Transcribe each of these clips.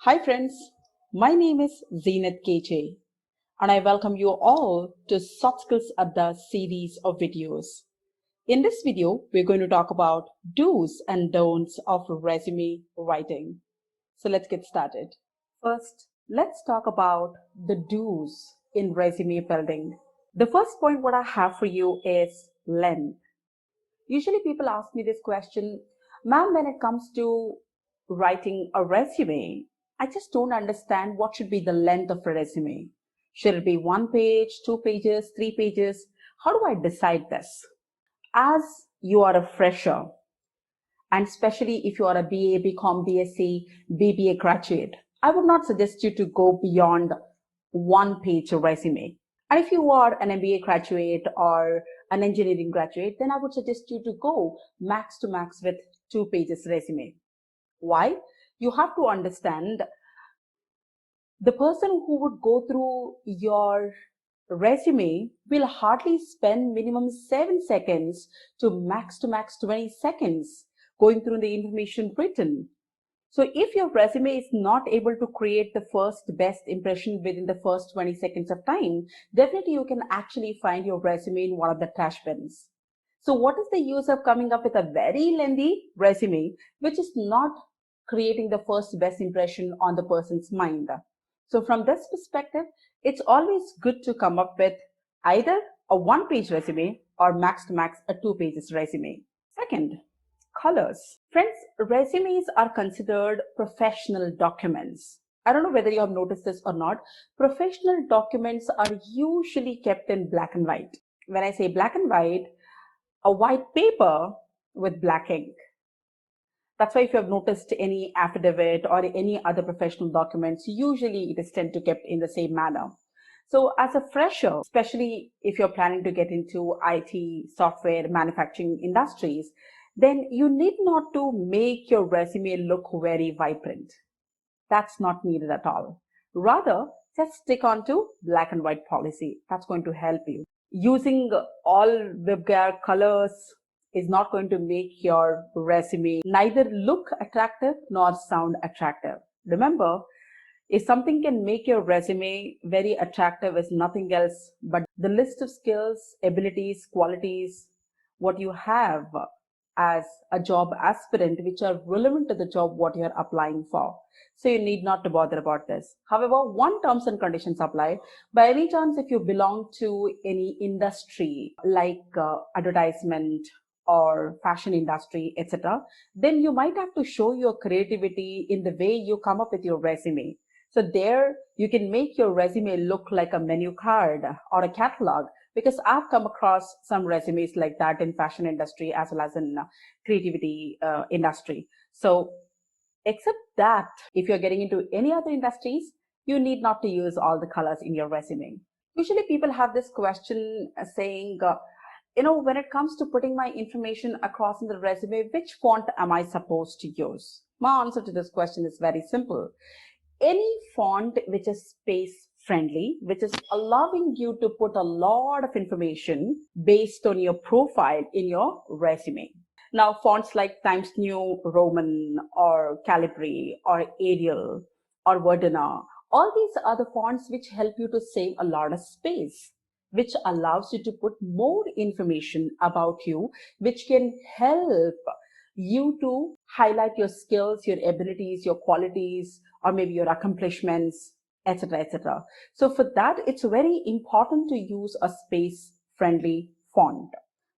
Hi friends, my name is Zeenath K J and I welcome you all to Soft Skills Adda series of videos. In this video, we're going to talk about do's and don'ts of resume writing. So let's get started. First, let's talk about the do's in resume building. The first point what I have for you is length. Usually people ask me this question, ma'am, when it comes to writing a resume, I just don't understand what should be the length of a resume. Should it be 1 page, 2 pages, 3 pages? How do I decide this? As you are a fresher, and especially if you are a BA, BCom, BSc, BBA graduate, I would not suggest you to go beyond 1 page resume. And if you are an MBA graduate or an engineering graduate, then I would suggest you to go max to max with 2 pages resume. Why? You have to understand the person who would go through your resume will hardly spend minimum 7 seconds to max 20 seconds going through the information written. So if your resume is not able to create the first best impression within the first 20 seconds of time, definitely you can actually find your resume in one of the trash bins. So what is the use of coming up with a very lengthy resume, which is not creating the first best impression on the person's mind? So from this perspective, it's always good to come up with either a 1 page resume or max to max a 2 pages resume. Second, colors. Friends, resumes are considered professional documents. I don't know whether you have noticed this or not. Professional documents are usually kept in black and white. When I say black and white, a white paper with black ink. That's why if you have noticed any affidavit or any other professional documents, usually it is tend to kept in the same manner. So as a fresher, especially if you're planning to get into IT, software, manufacturing industries, then you need not to make your resume look very vibrant. That's not needed at all. Rather, just stick on to black and white policy. That's going to help you. Using all vulgar colors is not going to make your resume neither look attractive nor sound attractive. Remember, if something can make your resume very attractive is nothing else but the list of skills, abilities, qualities, what you have as a job aspirant, which are relevant to the job what you're applying for. So you need not to bother about this. However, one terms and conditions apply. By any chance, if you belong to any industry like advertisement or fashion industry, etc., then you might have to show your creativity in the way you come up with your resume. So there you can make your resume look like a menu card or a catalog, because I've come across some resumes like that in fashion industry as well as in creativity industry. So except that, if you're getting into any other industries, you need not to use all the colors in your resume. Usually people have this question saying, when it comes to putting my information across in the resume, which font am I supposed to use? My answer to this question is very simple. Any font which is space friendly, which is allowing you to put a lot of information based on your profile in your resume. Now, fonts like Times New Roman or Calibri or Arial or Verdana, all these are the fonts which help you to save a lot of space, which allows you to put more information about you, which can help you to highlight your skills, your abilities, your qualities, or maybe your accomplishments, etc., etc. So for that, it's very important to use a space-friendly font.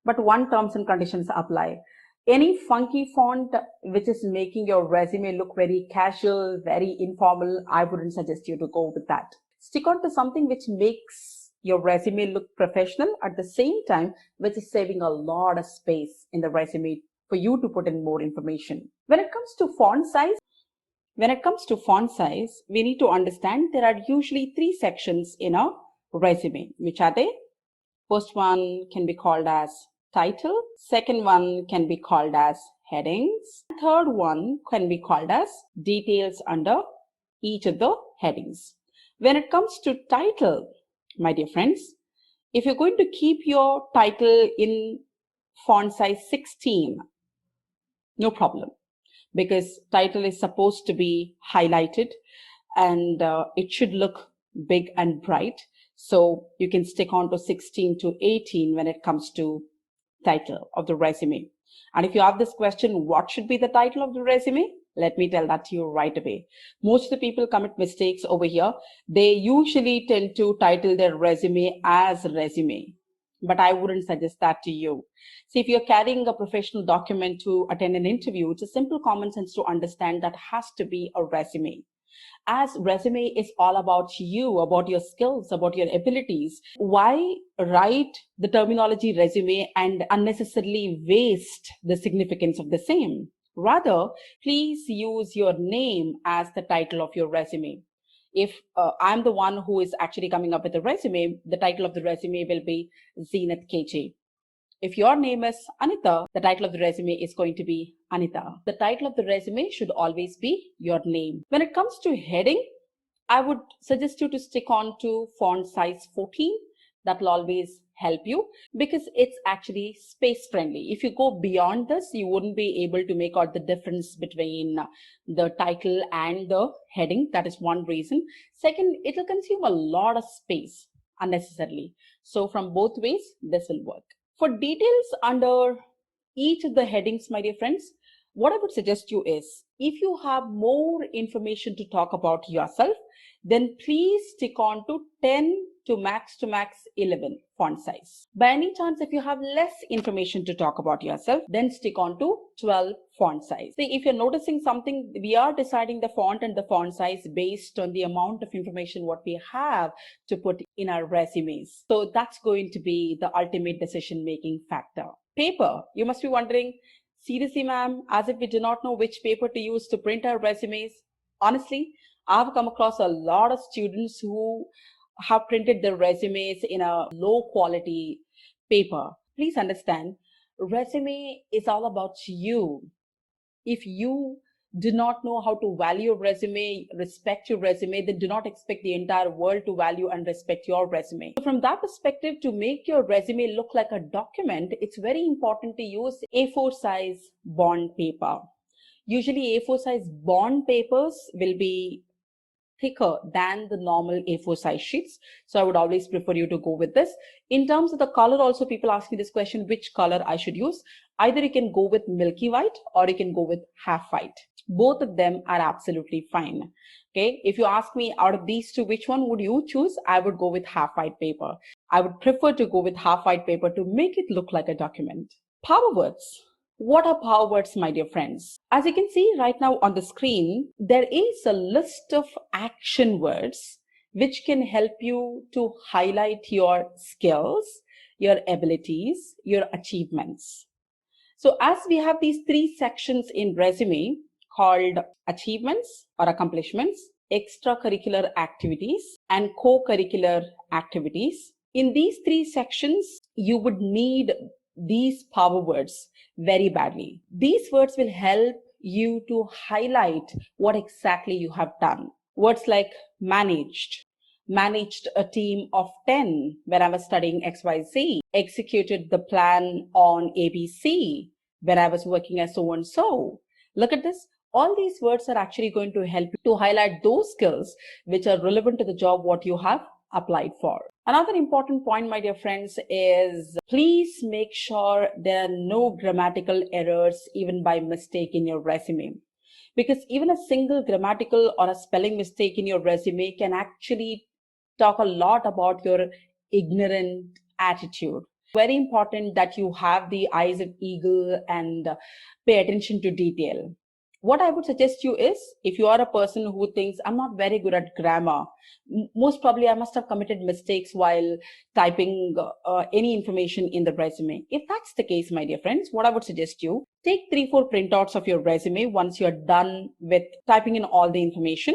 But one terms and conditions apply. Any funky font which is making your resume look very casual, very informal, I wouldn't suggest you to go with that. Stick on to something which makes your resume look professional at the same time, which is saving a lot of space in the resume for you to put in more information. When it comes to font size, we need to understand there are usually 3 sections in a resume. Which are they? First one can be called as title. Second one can be called as headings. Third one can be called as details under each of the headings. When it comes to title, my dear friends, if you're going to keep your title in font size 16, no problem. because title is supposed to be highlighted and it should look big and bright. So you can stick on to 16 to 18 when it comes to title of the resume. And if you have this question, what should be the title of the resume? Let me tell that to you right away. Most of the people commit mistakes over here. They usually tend to title their resume as resume, but I wouldn't suggest that to you. See, if you're carrying a professional document to attend an interview, it's a simple common sense to understand that has to be a resume. As resume is all about you, about your skills, about your abilities. Why write the terminology resume and unnecessarily waste the significance of the same? Rather, please use your name as the title of your resume. If I'm the one who is actually coming up with a resume, the title of the resume will be Zeenath K J. If your name is Anita, the title of the resume is going to be Anita. The title of the resume should always be your name. When it comes to heading, I would suggest you to stick on to font size 14. That will always help you because it's actually space friendly. If you go beyond this, you wouldn't be able to make out the difference between the title and the heading. That is one reason. Second, it will consume a lot of space unnecessarily. So from both ways, this will work. For details under each of the headings, my dear friends, what I would suggest you is, if you have more information to talk about yourself, then please stick on to 10 to max 11 font size. By any chance, if you have less information to talk about yourself, then stick on to 12 font size. See, if you're noticing something, we are deciding the font and the font size based on the amount of information what we have to put in our resumes. So that's going to be the ultimate decision-making factor. Paper, you must be wondering, seriously, ma'am, as if we do not know which paper to use to print our resumes. Honestly, I've come across a lot of students who have printed their resumes in a low quality paper. Please understand, resume is all about you. If you do not know how to value your resume, respect your resume, then do not expect the entire world to value and respect your resume. So from that perspective, to make your resume look like a document, it's very important to use A4 size bond paper. Usually A4 size bond papers will be thicker than the normal A4 size sheets. So I would always prefer you to go with this. In terms of the color also, people ask me this question, which color I should use. Either you can go with milky white or you can go with half white. Both of them are absolutely fine. Okay, if you ask me out of these two, which one would you choose? I would go with half white paper. I would prefer to go with half white paper to make it look like a document. Power words. What are power words, my dear friends? As you can see right now on the screen, there is a list of action words which can help you to highlight your skills, your abilities, your achievements. So as we have these three sections in resume called achievements or accomplishments, extracurricular activities, and co-curricular activities. In these three sections, you would need these power words very badly. These words will help you to highlight what exactly you have done. Words like managed a team of 10 when I was studying XYZ, executed the plan on ABC when I was working as so and so. Look at this. All these words are actually going to help you to highlight those skills which are relevant to the job what you have applied for. Another important point, my dear friends, is please make sure there are no grammatical errors even by mistake in your resume. Because even a single grammatical or a spelling mistake in your resume can actually talk a lot about your ignorant attitude. Very important that you have the eyes of eagle and pay attention to detail. What I would suggest you is, if you are a person who thinks I'm not very good at grammar, most probably I must have committed mistakes while typing any information in the resume. If that's the case, my dear friends, what I would suggest you, take 3-4 printouts of your resume once you're done with typing in all the information.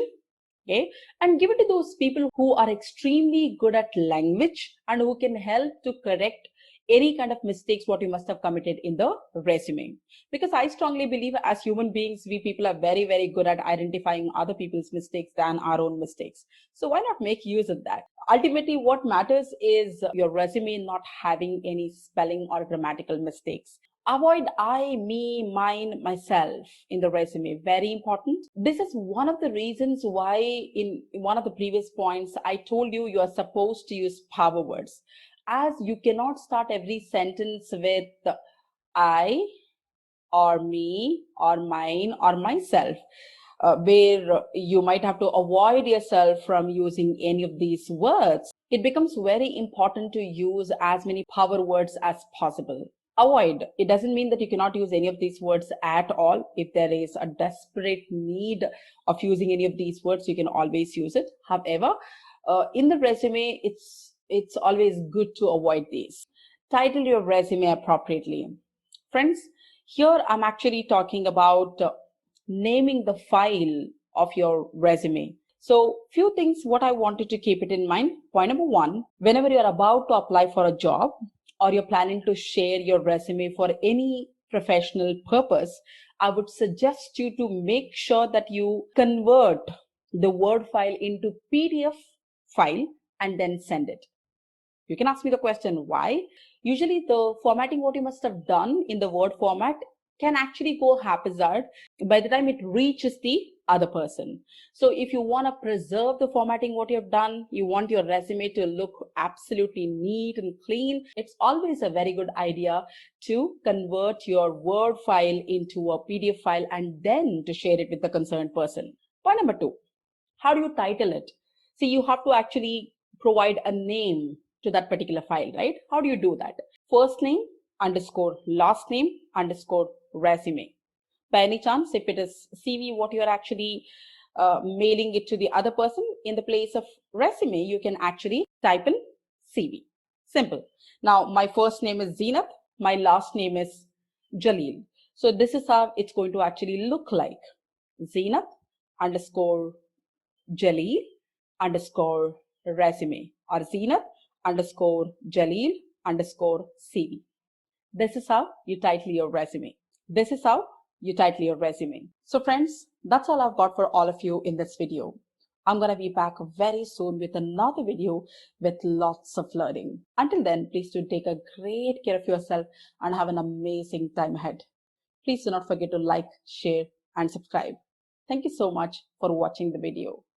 Okay, and give it to those people who are extremely good at language and who can help to correct any kind of mistakes what you must have committed in the resume. Because I strongly believe as human beings, we people are very, very good at identifying other people's mistakes than our own mistakes. So why not make use of that? Ultimately, what matters is your resume not having any spelling or grammatical mistakes. Avoid I, me, mine, myself in the resume. Very important. This is one of the reasons why in one of the previous points, I told you you are supposed to use power words, as you cannot start every sentence with I or me or mine or myself. Where you might have to avoid yourself from using any of these words. It becomes very important to use as many power words as possible. Avoid, it doesn't mean that you cannot use any of these words at all. If there is a desperate need of using any of these words, you can always use it. However, in the resume, it's always good to avoid these. Title your resume appropriately. Friends, here I'm actually talking about naming the file of your resume. So few things what I wanted to keep it in mind. Point number one, whenever you're about to apply for a job or you're planning to share your resume for any professional purpose, I would suggest you to make sure that you convert the Word file into PDF file and then send it. You can ask me the question why. Usually the formatting what you must have done in the Word format can actually go haphazard by the time it reaches the other person. So if you want to preserve the formatting what you've done, you want your resume to look absolutely neat and clean, it's always a very good idea to convert your Word file into a PDF file and then to share it with the concerned person. Point number two, how do you title it? See, you have to actually provide a name to that particular file, right? How do you do that? First name underscore last name underscore resume. By any chance, if it is CV, what you're actually mailing it to the other person, in the place of resume, you can actually type in CV. Simple. Now, my first name is Zeenath. My last name is Jalil. So this is how it's going to actually look like. Zeenath underscore Jalil underscore resume, or Zeenath underscore Jalil underscore CV. This is how you title your resume. This is how you title your resume. So friends, that's all I've got for all of you in this video. I'm going to be back very soon with another video with lots of learning. Until then, please do take a great care of yourself and have an amazing time ahead. Please do not forget to like, share, and subscribe. Thank you so much for watching the video.